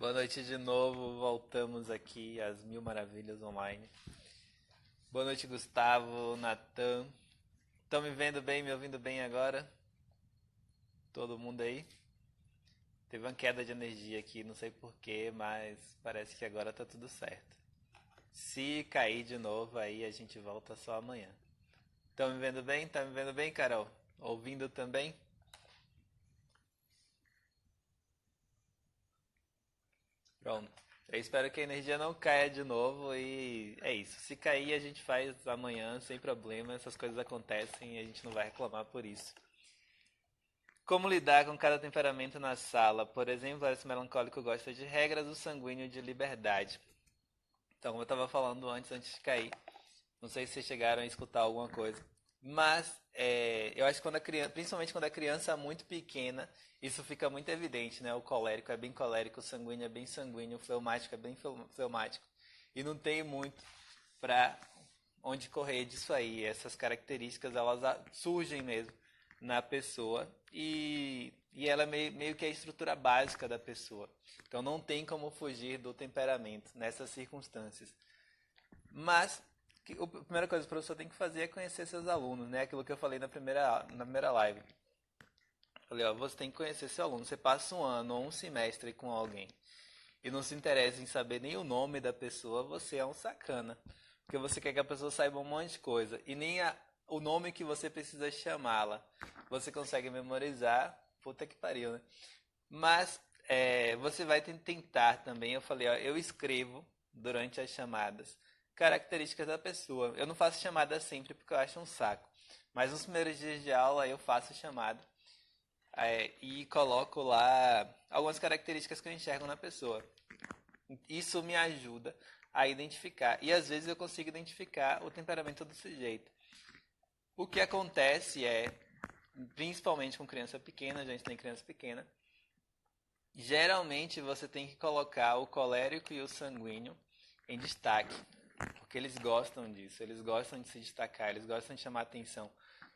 Boa noite de novo, voltamos aqui às Mil Maravilhas Online. Boa noite, Gustavo, Natan. Estão me vendo bem, me ouvindo bem agora? Todo mundo aí? Teve uma queda de energia aqui, não sei porquê, mas parece que agora tá tudo certo. Se cair de novo, aí a gente volta só amanhã. Estão me vendo bem? Tá me vendo bem, Carol? Ouvindo também? Pronto. Eu espero que a energia não caia de novo e é isso. Se cair, a gente faz amanhã sem problema. Essas coisas acontecem e a gente não vai reclamar por isso. Como lidar com cada temperamento na sala? Por exemplo, esse melancólico gosta de regras, o sanguíneo de liberdade. Então, como eu estava falando antes de cair, não sei se vocês chegaram a escutar alguma coisa, mas eu acho que quando a criança, principalmente quando a criança é muito pequena, isso fica muito evidente, né? O colérico é bem colérico, o sanguíneo é bem sanguíneo, o fleumático é bem fleumático. E não tem muito para onde correr disso aí. Essas características elas surgem mesmo na pessoa e ela é meio que a estrutura básica da pessoa. Então não tem como fugir do temperamento nessas circunstâncias. Mas a primeira coisa que o professor tem que fazer é conhecer seus alunos, né? Aquilo que eu falei na primeira live. Falei, ó, você tem que conhecer seu aluno. Você passa um ano ou um semestre com alguém e não se interessa em saber nem o nome da pessoa, você é um sacana. Porque você quer que a pessoa saiba um monte de coisa e nem o nome que você precisa chamá-la você consegue memorizar. Puta que pariu, né? Mas você vai tentar também. Eu falei, ó, eu escrevo durante as chamadas características da pessoa. Eu não faço chamada sempre porque eu acho um saco. Mas nos primeiros dias de aula eu faço chamada e coloco lá algumas características que eu enxergo na pessoa. Isso me ajuda a identificar. E às vezes eu consigo identificar o temperamento do sujeito. O que acontece principalmente com criança pequena, a gente tem criança pequena, geralmente você tem que colocar o colérico e o sanguíneo em destaque. Porque eles gostam disso, eles gostam de se destacar, eles gostam de chamar atenção.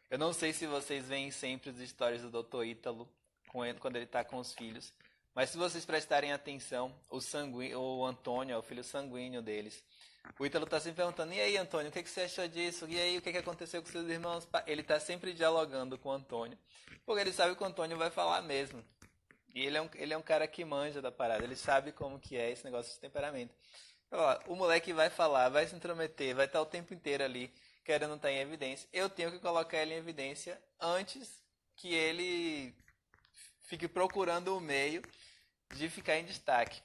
Eu não sei se vocês veem sempre as histórias do Dr. Ítalo quando ele está com os filhos, mas se vocês prestarem atenção, o Antônio é o filho sanguíneo deles. O Ítalo está sempre perguntando, e aí, Antônio, o que você achou disso? E aí, o que aconteceu com seus irmãos? Ele está sempre dialogando com o Antônio, porque ele sabe que o Antônio vai falar mesmo. E ele é um cara que manja da parada, ele sabe como que é esse negócio de temperamento. Ó, o moleque vai falar, vai se intrometer, vai estar o tempo inteiro ali querendo estar em evidência. Eu tenho que colocar ele em evidência antes que ele fique procurando o meio de ficar em destaque.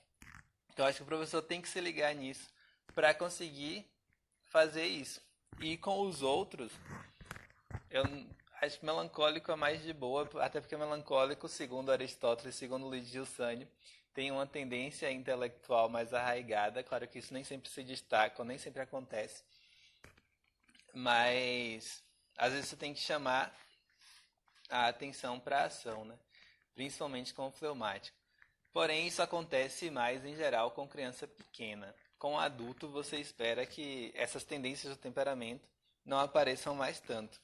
Então acho que o professor tem que se ligar nisso para conseguir fazer isso. E com os outros, eu acho que melancólico é mais de boa, até porque melancólico, segundo Aristóteles, segundo Luiz Giussani, tem uma tendência intelectual mais arraigada. Claro que isso nem sempre se destaca, ou nem sempre acontece. Mas às vezes você tem que chamar a atenção para a ação, né? Principalmente com o fleumático. Porém, isso acontece mais em geral com criança pequena. Com adulto, você espera que essas tendências do temperamento não apareçam mais tanto.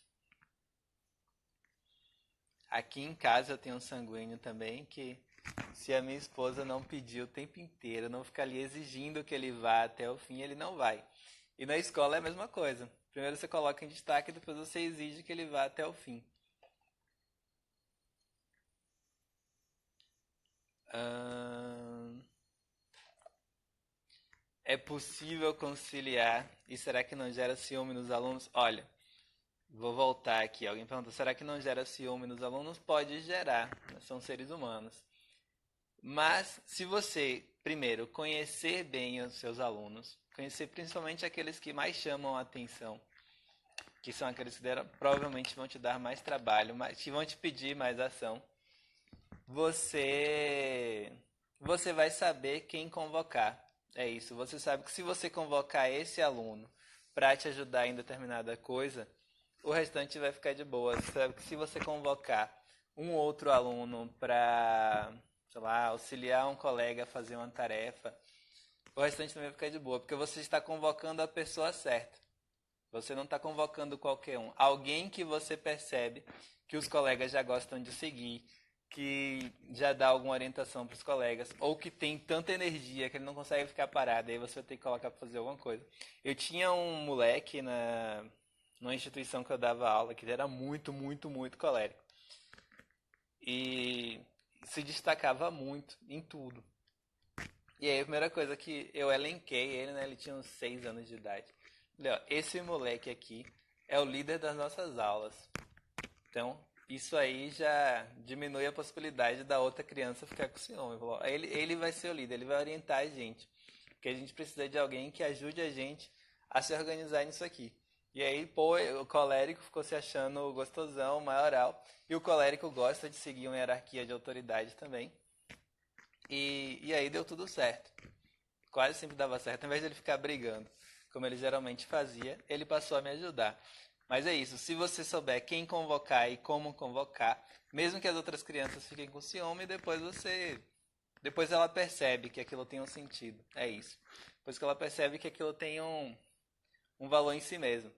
Aqui em casa eu tenho um sanguíneo também que, se a minha esposa não pedir o tempo inteiro, não ficar ali exigindo que ele vá até o fim, ele não vai. E na escola é a mesma coisa. Primeiro você coloca em destaque, depois você exige que ele vá até o fim. É possível conciliar e será que não gera ciúme nos alunos? Olha, vou voltar aqui. Alguém perguntou, será que não gera ciúme nos alunos? Pode gerar, né? São seres humanos. Mas se você, primeiro, conhecer bem os seus alunos, conhecer principalmente aqueles que mais chamam a atenção, que são aqueles que provavelmente vão te dar mais trabalho, que vão te pedir mais ação, você vai saber quem convocar. É isso, você sabe que se você convocar esse aluno para te ajudar em determinada coisa, o restante vai ficar de boa. Você sabe que se você convocar um outro aluno para, sei lá, auxiliar um colega a fazer uma tarefa, o restante também vai ficar de boa, porque você está convocando a pessoa certa. Você não está convocando qualquer um. Alguém que você percebe que os colegas já gostam de seguir, que já dá alguma orientação para os colegas, ou que tem tanta energia que ele não consegue ficar parado, aí você vai ter que colocar para fazer alguma coisa. Eu tinha um moleque numa instituição que eu dava aula, que ele era muito, muito, muito colérico. E se destacava muito em tudo. E aí a primeira coisa que eu elenquei ele, né? Ele tinha uns 6 anos de idade. Falei, ó, esse moleque aqui é o líder das nossas aulas. Então, isso aí já diminui a possibilidade da outra criança ficar com ciúme. Falou, ó, ele vai ser o líder, ele vai orientar a gente. Porque a gente precisa de alguém que ajude a gente a se organizar nisso aqui. E aí, pô, o colérico ficou se achando gostosão, maioral. E o colérico gosta de seguir uma hierarquia de autoridade também. E aí deu tudo certo. Quase sempre dava certo. Ao invés de ele ficar brigando, como ele geralmente fazia, ele passou a me ajudar. Mas é isso. Se você souber quem convocar e como convocar, mesmo que as outras crianças fiquem com ciúme, depois ela percebe que aquilo tem um sentido. É isso. Depois que ela percebe que aquilo tem um valor em si mesmo.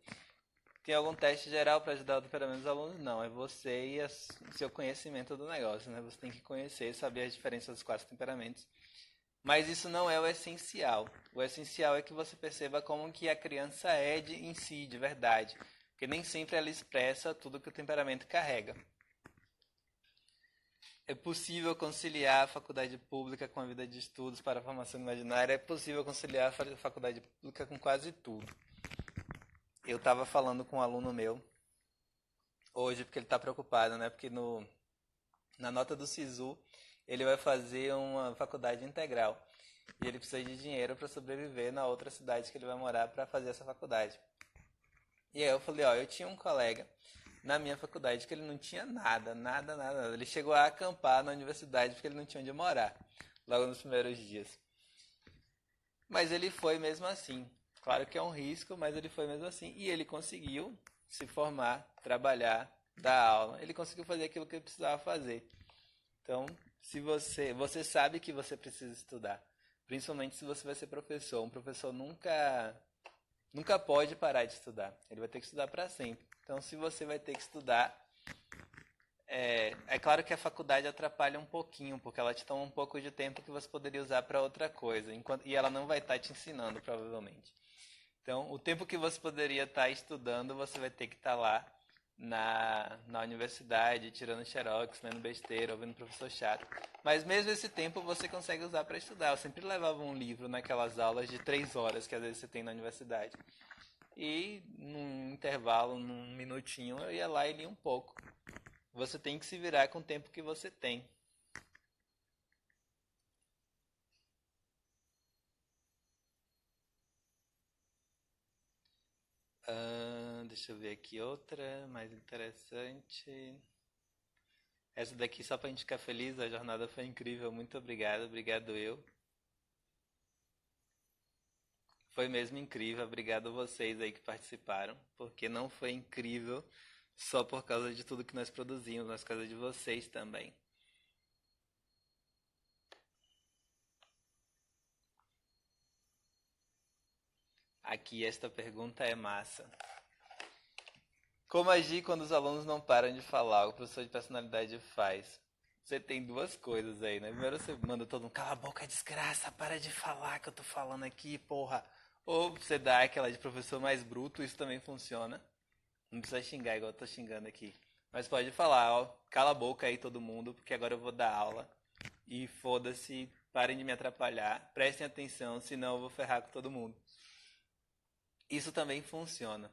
Tem algum teste geral para ajudar o temperamento dos alunos? Não, é você e o seu conhecimento do negócio, né? Você tem que conhecer, saber as diferenças dos 4 temperamentos. Mas isso não é o essencial. O essencial é que você perceba como que a criança é em si, de verdade. Porque nem sempre ela expressa tudo que o temperamento carrega. É possível conciliar a faculdade pública com a vida de estudos para a formação imaginária? É possível conciliar a faculdade pública com quase tudo. Eu estava falando com um aluno meu hoje, porque ele está preocupado, né? Porque na nota do SISU, ele vai fazer uma faculdade integral. E ele precisa de dinheiro para sobreviver na outra cidade que ele vai morar para fazer essa faculdade. E aí eu falei, ó, eu tinha um colega na minha faculdade que ele não tinha nada, nada, nada, nada. Ele chegou a acampar na universidade porque ele não tinha onde morar, logo nos primeiros dias. Mas ele foi mesmo assim. Claro que é um risco, mas ele foi mesmo assim. E ele conseguiu se formar, trabalhar, dar aula. Ele conseguiu fazer aquilo que ele precisava fazer. Então, se você sabe que você precisa estudar, principalmente se você vai ser professor. Um professor nunca pode parar de estudar. Ele vai ter que estudar para sempre. Então, se você vai ter que estudar, é claro que a faculdade atrapalha um pouquinho, porque ela te toma um pouco de tempo que você poderia usar para outra coisa, e ela não vai estar te ensinando, provavelmente. Então, o tempo que você poderia estar estudando, você vai ter que estar lá na universidade, tirando xerox, lendo besteira, ouvindo professor chato. Mas mesmo esse tempo você consegue usar para estudar. Eu sempre levava um livro naquelas aulas de 3 horas que às vezes você tem na universidade. E num intervalo, num minutinho, eu ia lá e lia um pouco. Você tem que se virar com o tempo que você tem. Deixa eu ver aqui outra, mais interessante. Essa daqui só pra gente ficar feliz, a jornada foi incrível, muito obrigado, obrigado eu. Foi mesmo incrível, obrigado a vocês aí que participaram, porque não foi incrível só por causa de tudo que nós produzimos, mas por causa de vocês também. Aqui esta pergunta é massa. Como agir quando os alunos não param de falar? O professor de personalidade faz. Você tem duas coisas aí, né? Primeiro você manda todo mundo, cala a boca, desgraça, para de falar que eu tô falando aqui, porra. Ou você dá aquela de professor mais bruto, isso também funciona. Não precisa xingar igual eu tô xingando aqui. Mas pode falar, ó, cala a boca aí todo mundo, porque agora eu vou dar aula. E foda-se, parem de me atrapalhar, prestem atenção, senão eu vou ferrar com todo mundo. Isso também funciona.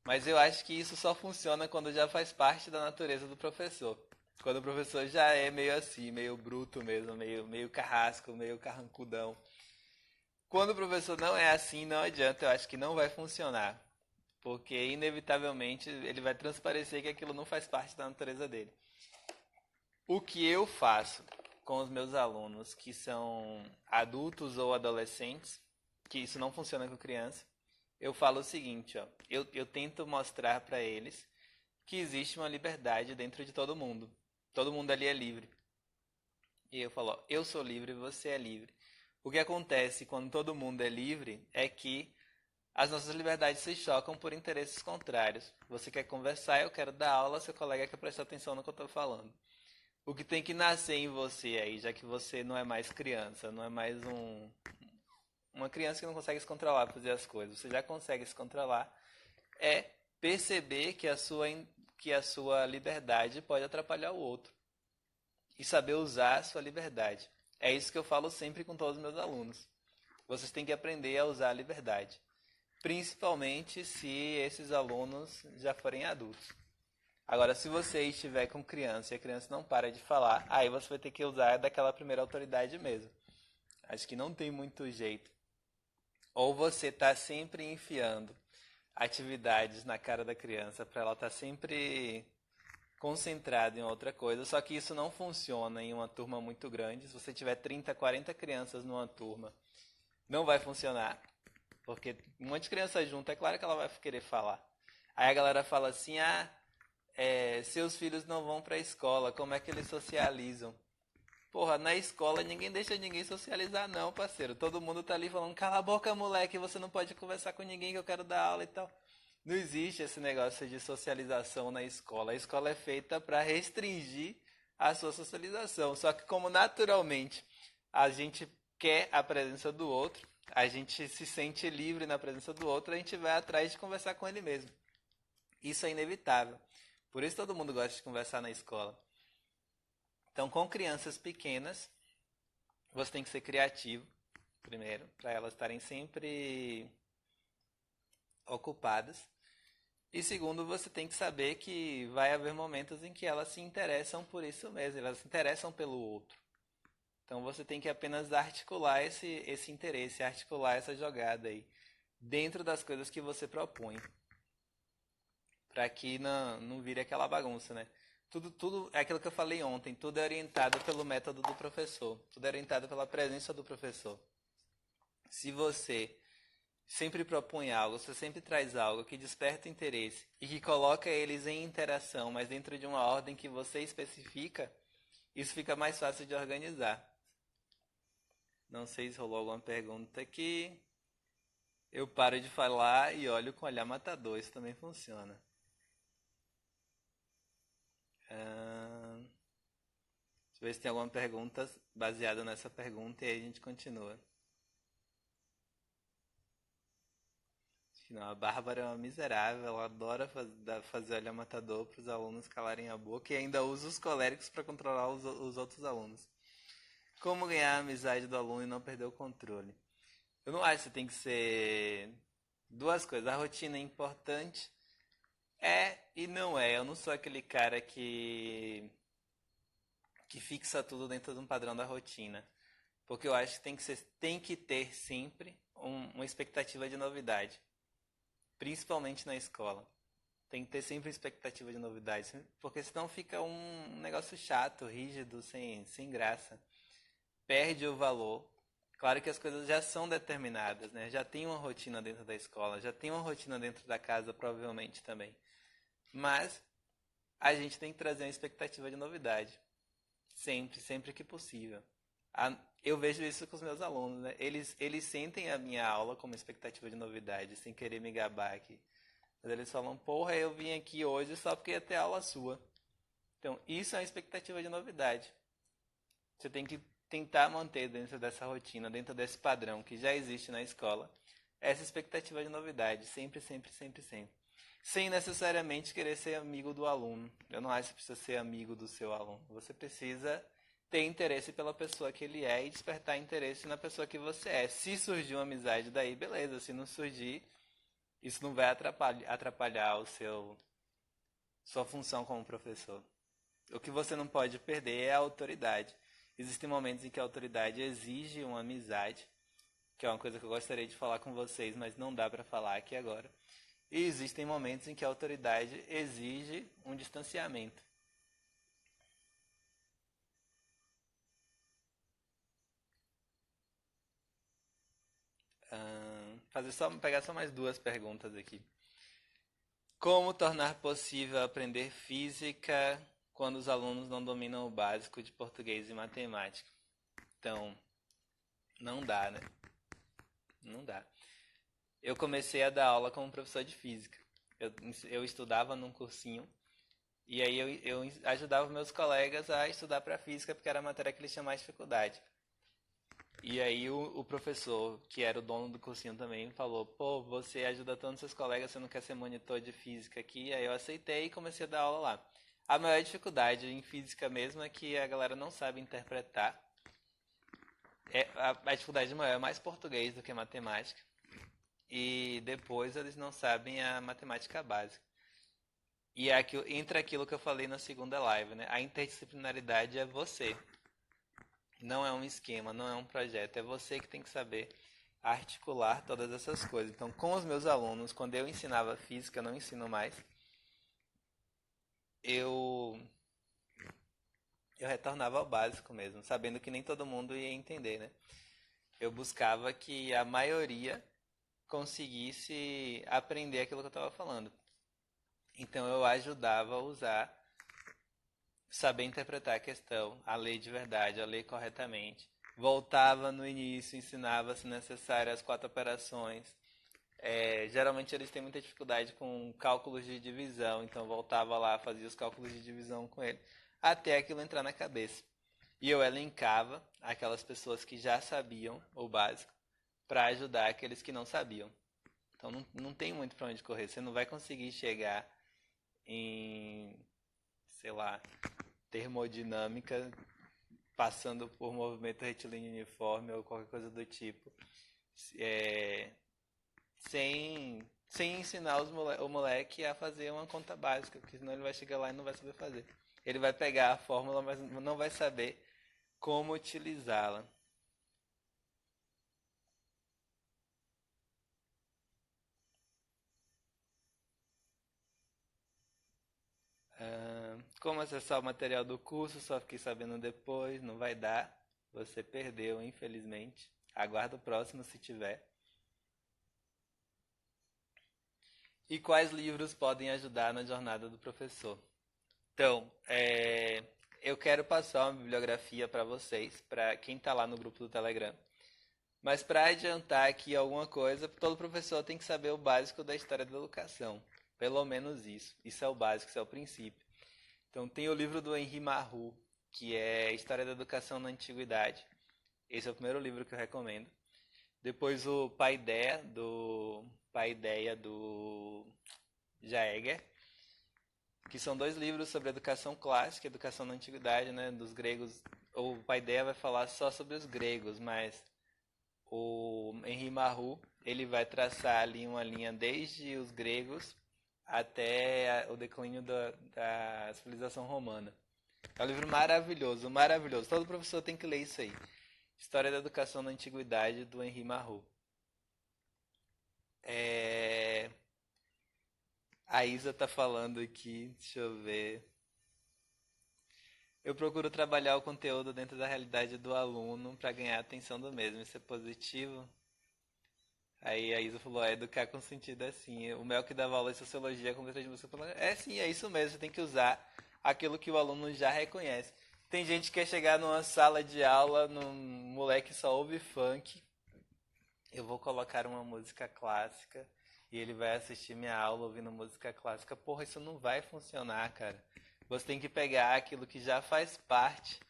Mas eu acho que isso só funciona quando já faz parte da natureza do professor. Quando o professor já é meio assim, meio bruto mesmo, meio carrasco, meio carrancudão. Quando o professor não é assim, não adianta, eu acho que não vai funcionar. Porque inevitavelmente ele vai transparecer que aquilo não faz parte da natureza dele. O que eu faço com os meus alunos que são adultos ou adolescentes, que isso não funciona com criança, eu falo o seguinte, ó, eu tento mostrar para eles que existe uma liberdade dentro de todo mundo. Todo mundo ali é livre. E eu falo, ó, eu sou livre, você é livre. O que acontece quando todo mundo é livre é que as nossas liberdades se chocam por interesses contrários. Você quer conversar, eu quero dar aula, seu colega quer prestar atenção no que eu estou falando. o que tem que nascer em você aí, já que você não é mais criança, não é mais uma criança que não consegue se controlar para fazer as coisas, você já consegue se controlar, é perceber que a sua liberdade pode atrapalhar o outro e saber usar a sua liberdade. É isso que eu falo sempre com todos os meus alunos. Vocês têm que aprender a usar a liberdade, principalmente se esses alunos já forem adultos. Agora, se você estiver com criança e a criança não para de falar, aí você vai ter que usar daquela primeira autoridade mesmo. Acho que não tem muito jeito. Ou você está sempre enfiando atividades na cara da criança para ela estar sempre concentrada em outra coisa, só que isso não funciona em uma turma muito grande. Se você tiver 30, 40 crianças numa turma, não vai funcionar, porque um monte de criança junto, é claro que ela vai querer falar. Aí a galera fala assim, seus filhos não vão para a escola, como é que eles socializam? Porra, na escola ninguém deixa ninguém socializar não, parceiro. Todo mundo tá ali falando, cala a boca, moleque, você não pode conversar com ninguém que eu quero dar aula e tal. Não existe esse negócio de socialização na escola. A escola é feita para restringir a sua socialização. Só que como naturalmente a gente quer a presença do outro, a gente se sente livre na presença do outro, a gente vai atrás de conversar com ele mesmo. Isso é inevitável. Por isso todo mundo gosta de conversar na escola. Então, com crianças pequenas, você tem que ser criativo, primeiro, para elas estarem sempre ocupadas. E segundo, você tem que saber que vai haver momentos em que elas se interessam por isso mesmo, elas se interessam pelo outro. Então você tem que apenas articular esse interesse, articular essa jogada aí, dentro das coisas que você propõe. Para que não vire aquela bagunça, né? Tudo é aquilo que eu falei ontem, tudo é orientado pelo método do professor, tudo é orientado pela presença do professor. Se você sempre propõe algo, você sempre traz algo que desperta interesse e que coloca eles em interação, mas dentro de uma ordem que você especifica, isso fica mais fácil de organizar. Não sei se rolou alguma pergunta aqui. Eu paro de falar e olho com olhar matador, isso também funciona. Deixa eu ver se tem alguma pergunta baseada nessa pergunta e aí a gente continua. Acho que não, a Bárbara é uma miserável, ela adora fazer olhar matador para os alunos calarem a boca e ainda usa os coléricos para controlar os outros alunos. Como ganhar a amizade do aluno e não perder o controle? Eu não acho que tem que ser duas coisas. A rotina é importante, e não é. Eu não sou aquele cara que fixa tudo dentro de um padrão da rotina. Porque eu acho que tem que ter sempre uma expectativa de novidade. Principalmente na escola. Tem que ter sempre expectativa de novidade. Porque senão fica um negócio chato, rígido, sem graça. Perde o valor. Claro que as coisas já são determinadas, né? Já tem uma rotina dentro da escola, já tem uma rotina dentro da casa, provavelmente também. Mas a gente tem que trazer uma expectativa de novidade. Sempre, sempre que possível. Eu vejo isso com os meus alunos, né? Eles sentem a minha aula como expectativa de novidade, sem querer me gabar aqui. Mas eles falam, porra, eu vim aqui hoje só porque ia ter aula sua. Então, isso é uma expectativa de novidade. Você tem que tentar manter dentro dessa rotina, dentro desse padrão que já existe na escola, essa expectativa de novidade, sempre, sempre, sempre, sempre. Sem necessariamente querer ser amigo do aluno. Eu não acho que você precisa ser amigo do seu aluno. Você precisa ter interesse pela pessoa que ele é e despertar interesse na pessoa que você é. Se surgir uma amizade daí, beleza. Se não surgir, isso não vai atrapalhar sua função como professor. O que você não pode perder é a autoridade. Existem momentos em que a autoridade exige uma amizade, que é uma coisa que eu gostaria de falar com vocês, mas não dá para falar aqui agora. E existem momentos em que a autoridade exige um distanciamento. Pegar só mais duas perguntas aqui. Como tornar possível aprender física quando os alunos não dominam o básico de português e matemática? Então, não dá, né? Não dá. Eu comecei a dar aula como professor de física. Eu estudava num cursinho E aí eu ajudava meus colegas a estudar para física, porque era a matéria que eles tinham mais dificuldade. E aí o professor, que era o dono do cursinho também, falou, pô, você ajuda tanto seus colegas, você não quer ser monitor de física aqui? Aí eu aceitei e comecei a dar aula lá. A maior dificuldade em física mesmo é que a galera não sabe interpretar. A dificuldade maior é mais português do que matemática. E depois eles não sabem a matemática básica. E é entra aquilo que eu falei na segunda live, né? A interdisciplinaridade é você. Não é um esquema, não é um projeto. É você que tem que saber articular todas essas coisas. Então, com os meus alunos, quando eu ensinava física, eu não ensino mais, eu eu retornava ao básico mesmo, sabendo que nem todo mundo ia entender, né? Eu buscava que a maioria conseguisse aprender aquilo que eu estava falando. Então eu ajudava a usar, saber interpretar a questão, a lei de verdade, a lei corretamente. Voltava no início, ensinava, se necessário, as 4 operações. Geralmente eles têm muita dificuldade com cálculos de divisão, então voltava lá, fazia os cálculos de divisão com ele, até aquilo entrar na cabeça. E eu elencava aquelas pessoas que já sabiam o básico para ajudar aqueles que não sabiam. Então não tem muito para onde correr. Você não vai conseguir chegar em, sei lá, termodinâmica passando por movimento retilíneo uniforme ou qualquer coisa do tipo, é, sem ensinar o moleque a fazer uma conta básica, porque senão ele vai chegar lá e não vai saber fazer. Ele vai pegar a fórmula, mas não vai saber como utilizá-la. Como acessar o material do curso, só fiquei sabendo depois, não vai dar. Você perdeu, infelizmente. Aguarda o próximo se tiver. E quais livros podem ajudar na jornada do professor? Então, eu quero passar uma bibliografia para vocês, para quem está lá no grupo do Telegram. Mas para adiantar aqui alguma coisa, todo professor tem que saber o básico da história da educação. Pelo menos isso. Isso é o básico, isso é o princípio. Então tem o livro do Henri Marrou, que é História da Educação na Antiguidade. Esse é o primeiro livro que eu recomendo. Depois o Paideia do Jaeger, que são 2 livros sobre educação clássica, educação na antiguidade, né, dos gregos. O Paideia vai falar só sobre os gregos, mas o Henri Marrou, ele vai traçar ali uma linha desde os gregos até o declínio da civilização romana. É um livro maravilhoso, maravilhoso. Todo professor tem que ler isso aí. História da Educação na Antiguidade, do Henri Marrou. A Isa tá falando aqui, deixa eu ver. Eu procuro trabalhar o conteúdo dentro da realidade do aluno para ganhar a atenção do mesmo. Isso é positivo? Aí a Isa falou, educar com sentido é assim. O Mel que dava aula de sociologia com letra de música falou, sim, é isso mesmo, você tem que usar aquilo que o aluno já reconhece. Tem gente que quer chegar numa sala de aula, num moleque só ouve funk. Eu vou colocar uma música clássica e ele vai assistir minha aula ouvindo música clássica. Porra, isso não vai funcionar, cara. Você tem que pegar aquilo que já faz parte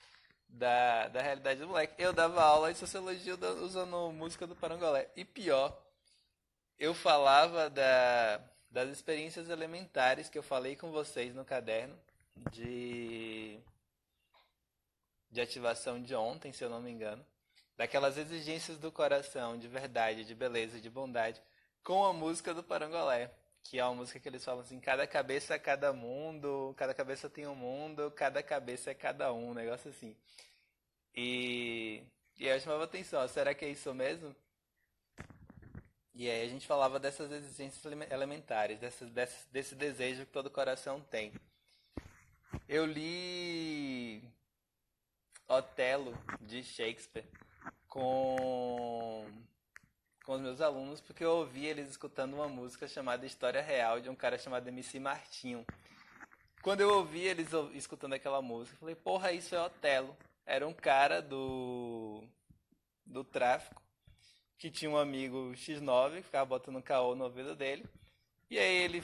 da realidade do moleque. Eu dava aula de sociologia usando música do Parangolé. E pior, eu falava das experiências elementares que eu falei com vocês no caderno de, de ativação de ontem, se eu não me engano. Daquelas exigências do coração, de verdade, de beleza, de bondade, com a música do Parangolé. Que é uma música que eles falam assim, cada cabeça é cada mundo, cada cabeça tem um mundo, cada cabeça é cada um negócio assim. E eu chamava atenção, será que é isso mesmo? E aí a gente falava dessas exigências elementares, desse desejo que todo coração tem. Eu li Otelo, de Shakespeare, com os meus alunos, porque eu ouvi eles escutando uma música chamada História Real, de um cara chamado MC Martinho. Quando eu ouvi eles escutando aquela música, eu falei, porra, isso é Otelo. Era um cara do tráfico, que tinha um amigo X9, que ficava botando caô no ouvido dele. E aí ele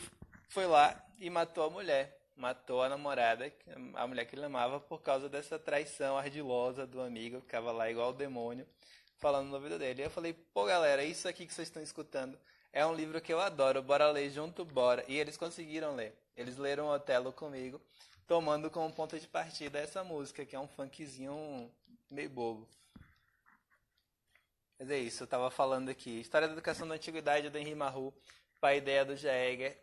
foi lá e matou a mulher. matou a namorada, a mulher que ele amava, por causa dessa traição ardilosa do amigo, que ficava lá igual o demônio, falando no ouvido dele. E eu falei, pô galera, isso aqui que vocês estão escutando é um livro que eu adoro, bora ler junto, bora. E eles conseguiram ler. Eles leram Otelo comigo, tomando como ponto de partida essa música, que é um funkzinho meio bobo. Mas é isso, eu tava falando aqui. História da Educação da Antiguidade, do Henri Marrou, Paideia do Jaeger.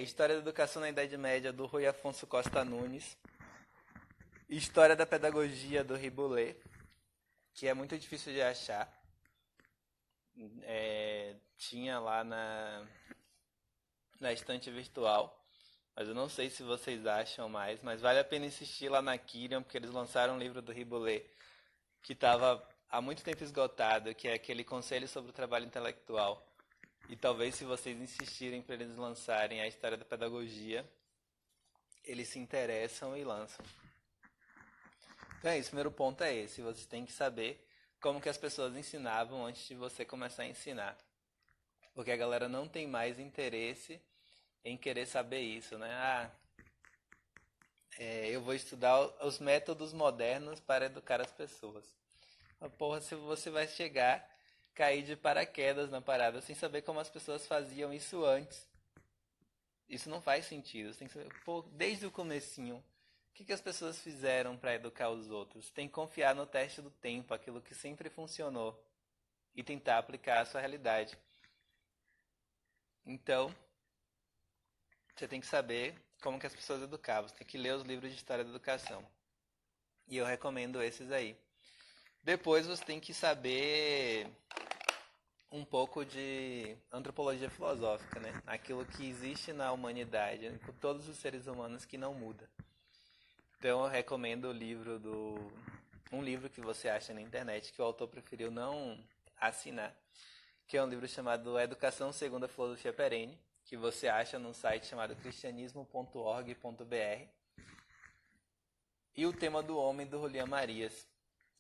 História da Educação na Idade Média, do Rui Afonso Costa Nunes. História da Pedagogia, do Riboulet, que é muito difícil de achar. Tinha lá na estante virtual, mas eu não sei se vocês acham mais, mas vale a pena insistir lá na Kirion, porque eles lançaram um livro do Riboulet que estava há muito tempo esgotado, que é aquele Conselho sobre o Trabalho Intelectual. E talvez se vocês insistirem para eles lançarem a História da Pedagogia, eles se interessam e lançam. Então é isso, o primeiro ponto é esse, você tem que saber como que as pessoas ensinavam antes de você começar a ensinar. Porque a galera não tem mais interesse em querer saber isso, né? Eu vou estudar os métodos modernos para educar as pessoas. Porra, se você vai chegar, cair de paraquedas na parada sem saber como as pessoas faziam isso antes. Isso não faz sentido. Você tem que saber, desde o comecinho, o que as pessoas fizeram para educar os outros? Tem que confiar no teste do tempo, aquilo que sempre funcionou, e tentar aplicar a sua realidade. Então, você tem que saber como que as pessoas educavam. Você tem que ler os livros de história da educação. E eu recomendo esses aí. Depois você tem que saber um pouco de antropologia filosófica, né? Aquilo que existe na humanidade, com todos os seres humanos que não muda. Então eu recomendo um livro que você acha na internet que o autor preferiu não assinar, que é um livro chamado Educação Segundo a Filosofia Perene, que você acha num site chamado cristianismo.org.br, e O Tema do Homem, do Julián Marias.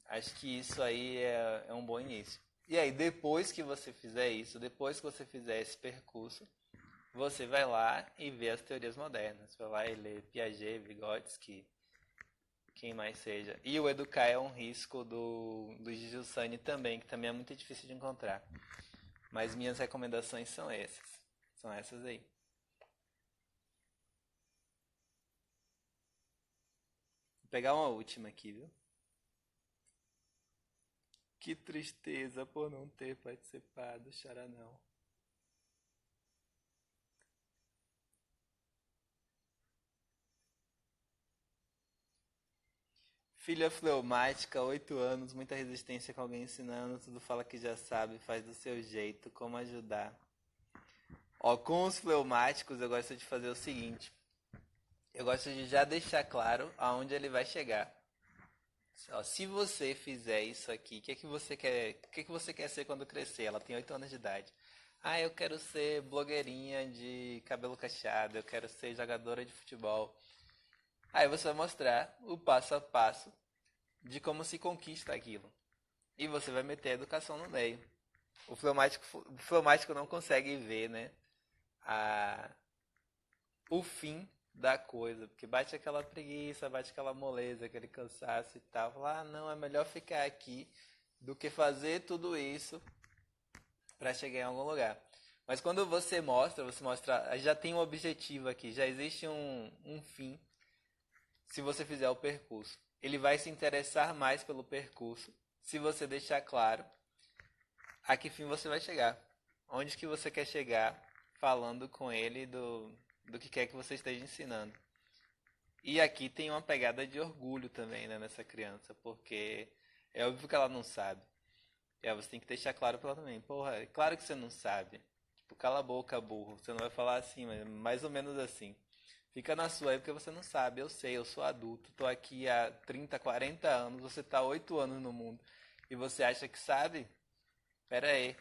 Acho que isso aí é um bom início. E aí, depois que você fizer isso, depois que você fizer esse percurso, você vai lá e vê as teorias modernas. Vai lá e lê Piaget, Vygotsky, quem mais seja. E o Educar é um risco do Gigi Sani também, que também é muito difícil de encontrar. Mas minhas recomendações são essas. São essas aí. Vou pegar uma última aqui, viu? Que tristeza por não ter participado, chora não. Filha fleumática, 8 anos, muita resistência com alguém ensinando, tudo fala que já sabe, faz do seu jeito, como ajudar. Com os fleumáticos eu gosto de fazer o seguinte, eu gosto de já deixar claro aonde ele vai chegar. Se você fizer isso aqui, o que você quer ser quando crescer? Ela tem 8 anos de idade. Eu quero ser blogueirinha de cabelo cacheado, eu quero ser jogadora de futebol. Aí você vai mostrar o passo a passo de como se conquista aquilo. E você vai meter a educação no meio. O fleumático não consegue ver, né, o fim da coisa, porque bate aquela preguiça, bate aquela moleza, aquele cansaço e tal. Fala, não, é melhor ficar aqui do que fazer tudo isso para chegar em algum lugar. Mas quando você mostra, já tem um objetivo aqui, já existe um fim. Se você fizer o percurso, ele vai se interessar mais pelo percurso se você deixar claro a que fim você vai chegar. Onde que você quer chegar falando com ele do que quer que você esteja ensinando. E aqui tem uma pegada de orgulho também, né, nessa criança, porque é óbvio que ela não sabe. E aí você tem que deixar claro pra ela também. Porra, é claro que você não sabe. Tipo, cala a boca, burro. Você não vai falar assim, mas mais ou menos assim. Fica na sua aí porque você não sabe. Eu sei, eu sou adulto. Tô aqui há 30, 40 anos. Você tá 8 anos no mundo. E você acha que sabe? Pera aí.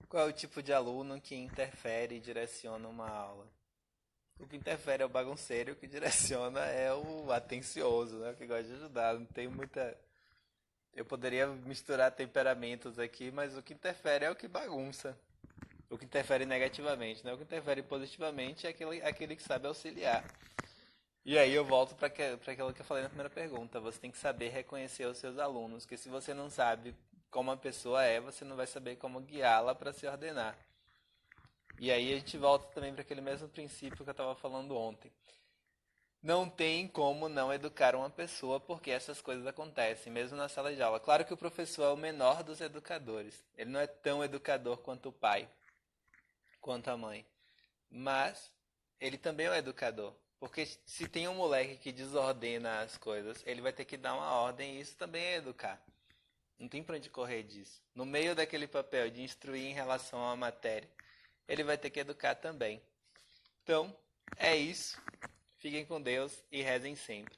Qual é o tipo de aluno que interfere e direciona uma aula? O que interfere é o bagunceiro, o que direciona é o atencioso, né? O que gosta de ajudar. Não tem Eu poderia misturar temperamentos aqui, mas o que interfere é o que bagunça. O que interfere negativamente, né? O que interfere positivamente é aquele que sabe auxiliar. E aí eu volto para aquilo que eu falei na primeira pergunta. Você tem que saber reconhecer os seus alunos, que se você não sabe como a pessoa é, você não vai saber como guiá-la para se ordenar. E aí a gente volta também para aquele mesmo princípio que eu estava falando ontem. Não tem como não educar uma pessoa porque essas coisas acontecem, mesmo na sala de aula. Claro que o professor é o menor dos educadores. Ele não é tão educador quanto o pai, quanto a mãe. Mas ele também é um educador. Porque se tem um moleque que desordena as coisas, ele vai ter que dar uma ordem e isso também é educar. Não tem pra onde correr disso. No meio daquele papel de instruir em relação à matéria, ele vai ter que educar também. Então, é isso. Fiquem com Deus e rezem sempre.